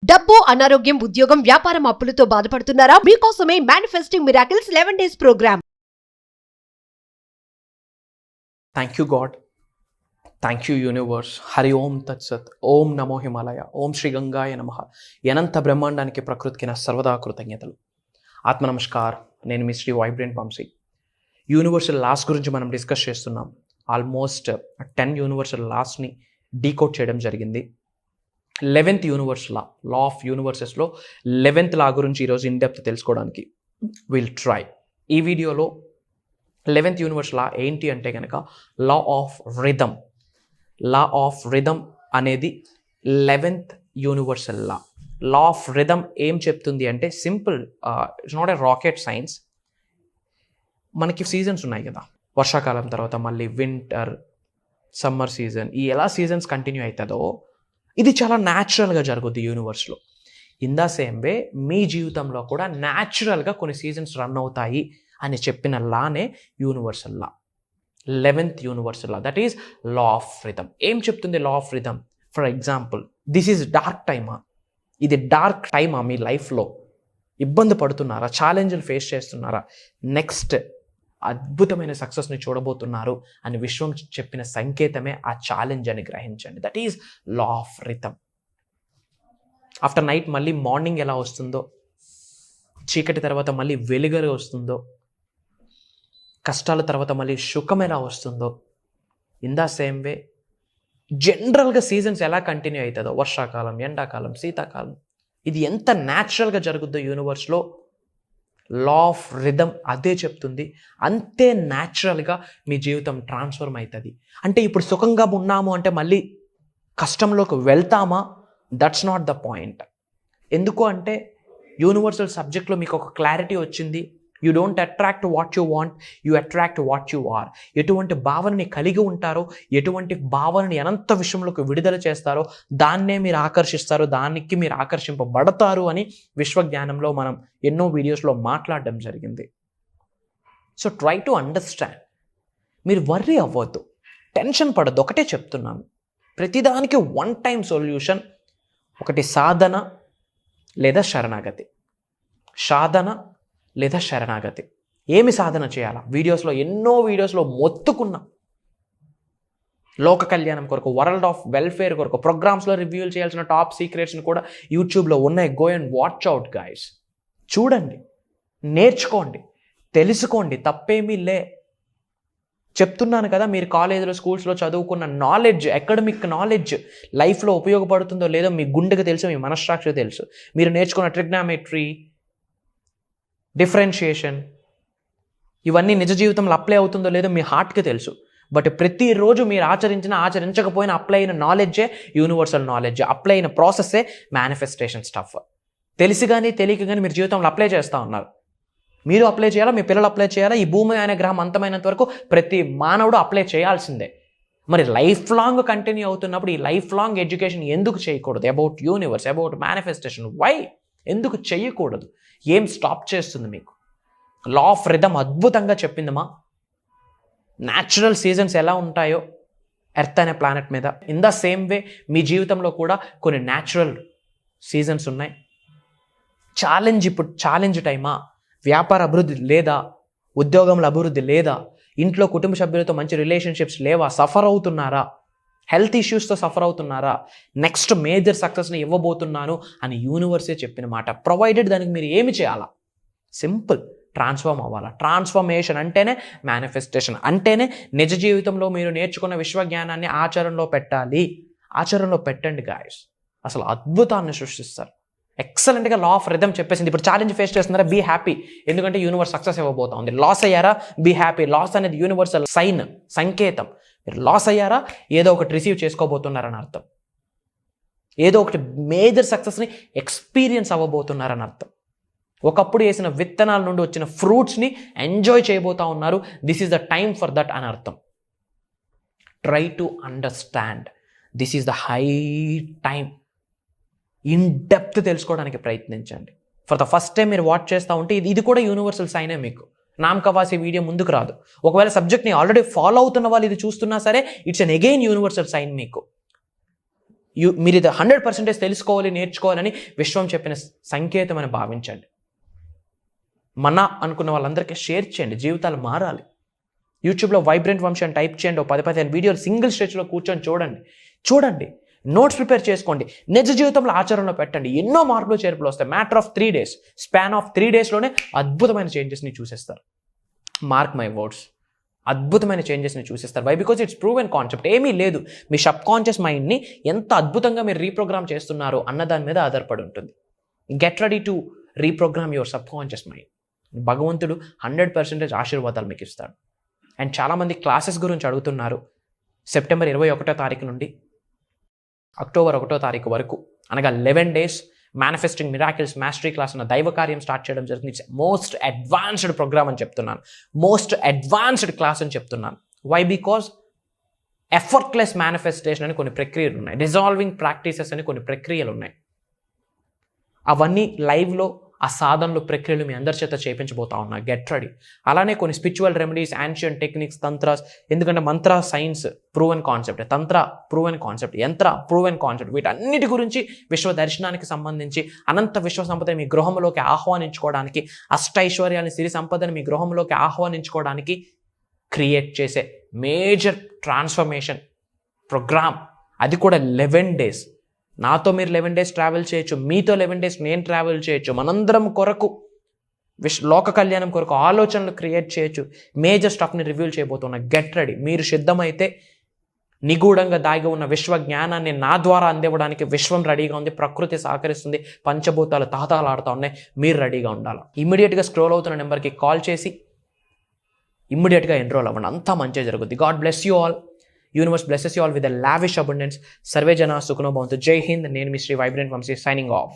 డబ్బు, అనారోగ్యం, ఉద్యోగం, వ్యాపారం, అప్పులతో బాధపడుతున్నారా? మీకోసమే manifesting miracles 11 days programme. Thank you God, thank you universe. Hari ఓం తత్సత్. ఓం నమో హిమాలయ. ఓం శ్రీ గంగాయ నమః. అనంత బ్రహ్మాండానికి ప్రకృతికి నా సర్వదా కృతజ్ఞతలు. ఆత్మ నమస్కార్. నేను మీ Shri vibrant Vamshi. Universal laws గురించి మనం డిస్కస్ చేస్తున్నాం. ఆల్మోస్ట్ 10 యూనివర్సల్ లాస్ని డీకోడ్ చేయడం జరిగింది. 11th universe law of యూనివర్సెస్లో 11th లా గురించి ఈరోజు ఇన్ డెప్త్ తెలుసుకోవడానికి విల్ ట్రై. ఈ వీడియోలో 11th యూనివర్స్ లా ఏంటి అంటే కనుక law of rhythm. Law of rhythm అనేది 11th universal law. Law of rhythm ఏం చెప్తుంది అంటే simple, it's not a rocket science. మనకి సీజన్స్ ఉన్నాయి కదా, వర్షాకాలం తర్వాత మళ్ళీ వింటర్, సమ్మర్ సీజన్, ఈ ఎలా సీజన్స్ కంటిన్యూ అవుతుందో ఇది చాలా న్యాచురల్గా జరుగుద్ది యూనివర్స్లో. ఇన్ ద సేమ్ వే మీ జీవితంలో కూడా న్యాచురల్గా కొన్ని సీజన్స్ రన్ అవుతాయి అని చెప్పిన లానే universal law, 11th universal law, that is law of rhythm. ఏం చెప్తుంది law of rhythm? For example, this is dark టైమా, ఇది డార్క్ టైమా, మీ లైఫ్లో ఇబ్బంది పడుతున్నారా, ఛాలెంజ్లు ఫేస్ చేస్తున్నారా, నెక్స్ట్ అద్భుతమైన సక్సెస్ని చూడబోతున్నారు అని విశ్వం చెప్పిన సంకేతమే ఆ ఛాలెంజ్ అని గ్రహించండి. That is law of rhythm. After night మళ్ళీ మార్నింగ్ ఎలా వస్తుందో, చీకటి తర్వాత మళ్ళీ వెలుగుగా వస్తుందో, కష్టాల తర్వాత మళ్ళీ సుఖం ఎలా వస్తుందో, ఇన్ ద సేమ్ వే జనరల్గా సీజన్స్ ఎలా కంటిన్యూ అవుతుందో, వర్షాకాలం, ఎండాకాలం, శీతాకాలం, ఇది ఎంత న్యాచురల్గా జరుగుద్దో యూనివర్స్లో లా ఆఫ్ రిథమ్ అదే చెప్తుంది. అంతే న్యాచురల్గా మీ జీవితం ట్రాన్స్ఫర్మ్ అవుతుంది. అంటే ఇప్పుడు సుఖంగా ఉన్నాము అంటే మళ్ళీ కష్టంలోకి వెళ్తామా? That's not the point. ఎందుకు అంటే యూనివర్సల్ సబ్జెక్ట్లో మీకు ఒక క్లారిటీ వచ్చింది. You don't attract what you want, you attract what you are. ఎటువంటి భావనని కలిగి ఉంటారో, ఎటువంటి భావనని అనంత విషయంలోకి విడుదల చేస్తారో దాన్నే మీరు ఆకర్షిస్తారు, దానికి మీరు ఆకర్షింపబడతారు అని విశ్వజ్ఞానంలో మనం ఎన్నో వీడియోస్లో మాట్లాడడం జరిగింది. So try to understand. మీరు వర్రీ అవ్వద్దు, టెన్షన్ పడద్దు. ఒకటే చెప్తున్నాను, ప్రతిదానికి వన్ టైం సొల్యూషన్. ఒకటి సాధన లేదా శరణాగతి. సాధన లేదా శరణాగతి. ఏమి సాధన చేయాలా? ఎన్నో వీడియోస్లో మొత్తుకున్నా. లోక కళ్యాణం కొరకు, వరల్డ్ ఆఫ్ వెల్ఫేర్ కొరకు ప్రోగ్రామ్స్లో రివ్యూలు చేయాల్సిన టాప్ సీక్రెట్స్ని కూడా యూట్యూబ్లో ఉన్నాయి. Go and watch out guys. చూడండి, నేర్చుకోండి, తెలుసుకోండి, తప్పేమీ లే. చెప్తున్నాను కదా, మీరు కాలేజీలో, స్కూల్స్లో చదువుకున్న నాలెడ్జ్, అకాడమిక్ నాలెడ్జ్ లైఫ్లో ఉపయోగపడుతుందో లేదో మీ గుండెకి తెలుసు, మీ మనస్సాక్షికి తెలుసు. మీరు నేర్చుకున్న ట్రిగ్నామెట్రీ, డిఫరెన్షియేషన్, ఇవన్నీ నిజ జీవితంలో అప్లై అవుతుందో లేదో మీ హార్ట్కి తెలుసు. బట్ ప్రతిరోజు మీరు ఆచరించకపోయినా అప్లై అయిన నాలెడ్జే యూనివర్సల్ నాలెడ్జ్. అప్లై అయిన ప్రాసెస్సే మేనిఫెస్టేషన్ స్టఫ్. తెలిసి కానీ తెలియక కానీ మీరు జీవితంలో అప్లై చేస్తూ ఉన్నారు. మీరు అప్లై చేయాలా, మీ పిల్లలు అప్లై చేయాలా, ఈ భూమి అనే గ్రహం అంతమైనంత వరకు ప్రతి మానవుడు అప్లై చేయాల్సిందే. మరి లైఫ్ లాంగ్ కంటిన్యూ అవుతున్నప్పుడు ఈ లైఫ్ లాంగ్ ఎడ్యుకేషన్ ఎందుకు చేయకూడదు? About universe, about manifestation, why? ఎందుకు చేయకూడదు? ఏం స్టాప్ చేస్తుంది మీకు? లా ఆఫ్ రిథమ్ అద్భుతంగా చెప్పిందమ్మా. న్యాచురల్ సీజన్స్ ఎలా ఉంటాయో ఎర్త్ అనే ప్లానెట్ మీద, ఇన్ ద సేమ్ వే మీ జీవితంలో కూడా కొన్ని న్యాచురల్ సీజన్స్ ఉన్నాయి. ఇప్పుడు ఛాలెంజ్ టైమా? వ్యాపార అభివృద్ధి లేదా? ఉద్యోగంలో అభివృద్ధి లేదా? ఇంట్లో కుటుంబ సభ్యులతో మంచి రిలేషన్షిప్స్ లేవా? సఫర్ అవుతున్నారా? హెల్త్ ఇష్యూస్తో సఫర్ అవుతున్నారా? నెక్స్ట్ మేజర్ సక్సెస్ని ఇవ్వబోతున్నాను అని యూనివర్సే చెప్పిన మాట. ప్రొవైడెడ్ దానికి మీరు ఏమి చేయాలా? సింపుల్, ట్రాన్స్ఫార్మ్ అవ్వాలా. ట్రాన్స్ఫర్మేషన్ అంటేనే మేనిఫెస్టేషన్, అంటేనే నిజ జీవితంలో మీరు నేర్చుకున్న విశ్వజ్ఞానాన్ని ఆచరణలో పెట్టాలి. ఆచరణలో పెట్టండి గాయస్, అసలు అద్భుతాన్ని సృష్టిస్తారు. ఎక్సలెంట్గా లా ఆఫ్ రిథమ్ చెప్పేసింది. ఇప్పుడు ఛాలెంజ్ ఫేస్ చేస్తున్నారా? బీ హ్యాపీ, ఎందుకంటే యూనివర్స్ సక్సెస్ ఇవ్వబోతా ఉంది. లాస్ అయ్యారా? Be happy. లాస్ అనేది యూనివర్సల్ సైన్, సంకేతం. మీరు లాస్ అయ్యారా? ఏదో ఒకటి రిసీవ్ చేసుకోబోతున్నారని అర్థం. ఏదో ఒకటి మేజర్ సక్సెస్ని ఎక్స్పీరియన్స్ అవ్వబోతున్నారని అర్థం. ఒకప్పుడు వేసిన విత్తనాల నుండి వచ్చిన ఫ్రూట్స్ని ఎంజాయ్ చేయబోతా ఉన్నారు. This is the time for that అని అర్థం. Try to understand. This is the high time. In depth తెలుసుకోవడానికి ప్రయత్నించండి. ఫర్ ద ఫస్ట్ టైం మీరు వాచ్ చేస్తూ ఉంటే ఇది కూడా యూనివర్సల్ సైనే. మీకు నామకవాసి వీడియో ముందుకు రాదు. ఒకవేళ సబ్జెక్ట్ని ఆల్రెడీ ఫాలో అవుతున్న వాళ్ళు ఇది చూస్తున్నా సరే, it's an again universal sign. మీకు మీరు ఇది 100% తెలుసుకోవాలి, నేర్చుకోవాలని విశ్వం చెప్పిన సంకేతం అని భావించండి. మన అనుకున్న వాళ్ళందరికీ షేర్ చేయండి, జీవితాలు మారాలి. యూట్యూబ్లో వైబ్రెంట్ వంశీ అని టైప్ చేయండి, 10-15 వీడియోలు సింగిల్ స్ట్రెచ్లో కూర్చొని చూడండి, నోట్స్ ప్రిపేర్ చేసుకోండి, నిజ జీవితంలో ఆచరణలో పెట్టండి. ఎన్నో మార్పులు చేర్పులు వస్తాయి. Matter of 3 days, span of 3 daysలోనే అద్భుతమైన చేంజెస్ని చూసేస్తారు. మార్క్ మై వర్డ్స్, అద్భుతమైన చేంజెస్ని చూసేస్తారు. Why? Because it's proven concept. ఏమీ లేదు, మీ సబ్ కాన్షియస్ మైండ్ని ఎంత అద్భుతంగా మీరు రీప్రోగ్రామ్ చేస్తున్నారు అన్న దాని మీద ఆధారపడి ఉంటుంది. Get ready to reprogram your sub conscious mind. భగవంతుడు 100% ఆశీర్వాదాలు మీకు ఇస్తాడు. అండ్ చాలామంది క్లాసెస్ గురించి అడుగుతున్నారు. సెప్టెంబర్ 21వ తారీఖు నుండి అక్టోబర్ 1వ తారీఖు వరకు, అనగా 11 days manifesting miracles mastery class అన్న దైవ కార్యం స్టార్ట్ చేయడం జరుగుతుంది. ఇట్స్ మోస్ట్ అడ్వాన్స్డ్ ప్రోగ్రామ్ అని చెప్తున్నాను, మోస్ట్ అడ్వాన్స్డ్ క్లాస్ అని చెప్తున్నాను. వై? బికాజ్ ఎఫర్ట్లెస్ మేనిఫెస్టేషన్ అని కొన్ని ప్రక్రియలు ఉన్నాయి, డిజాల్వింగ్ ప్రాక్టీసెస్ అని కొన్ని ప్రక్రియలు ఉన్నాయి. అవన్నీ లైవ్లో ఆ సాధనలు ప్రక్రియలు మీ అందరి చేత చేయించబోతా ఉన్నా. Get ready. అలానే కొన్ని స్పిరిచువల్ రెమెడీస్, యాన్షియంట్ టెక్నిక్స్, తంత్రాస్, ఎందుకంటే మంత్ర సైన్స్ ప్రూవెన్ కాన్సెప్ట్, తంత్ర ప్రూవెన్ కాన్సెప్ట్, యంత్ర ప్రూవెన్ కాన్సెప్ట్. వీటన్నిటి గురించి విశ్వ దర్శనానికి సంబంధించి అనంత విశ్వ సంపదని మీ గృహంలోకి ఆహ్వానించుకోవడానికి, అష్టైశ్వర్యాన్ని, సిరి సంపదని మీ గృహంలోకి ఆహ్వానించుకోవడానికి క్రియేట్ చేసే మేజర్ ట్రాన్స్ఫర్మేషన్ ప్రోగ్రామ్. అది కూడా 11 days. నాతో మీరు 11 days ట్రావెల్ చేయొచ్చు, మీతో 11 days నేను ట్రావెల్ చేయొచ్చు. మనందరం కొరకు లోక కళ్యాణం కొరకు ఆలోచనలు క్రియేట్ చేయొచ్చు. మేజర్ స్టఫ్ని రివ్యూల్ చేయబోతున్నా. Get ready. మీరు సిద్ధమైతే నిగూఢంగా దాగి ఉన్న విశ్వ జ్ఞానాన్ని నా ద్వారా అందివ్వడానికి విశ్వం రెడీగా ఉంది, ప్రకృతి సహకరిస్తుంది, పంచభూతాలు తహతహలాడుతూ ఉన్నాయి. మీరు రెడీగా ఉండాలి. ఇమ్మీడియట్గా స్క్రోల్ అవుతున్న నెంబర్కి కాల్ చేసి ఇమ్మీడియట్గా ఎన్రోల్ అవ్వండి. అంతా మంచిగా జరుగుద్ది. God bless you all. Universe blesses you all with a lavish abundance. సర్వే జన సుఖనో భవంతు. జై హింద్. నేను మీ Shri vibrant Vamshi, signing of.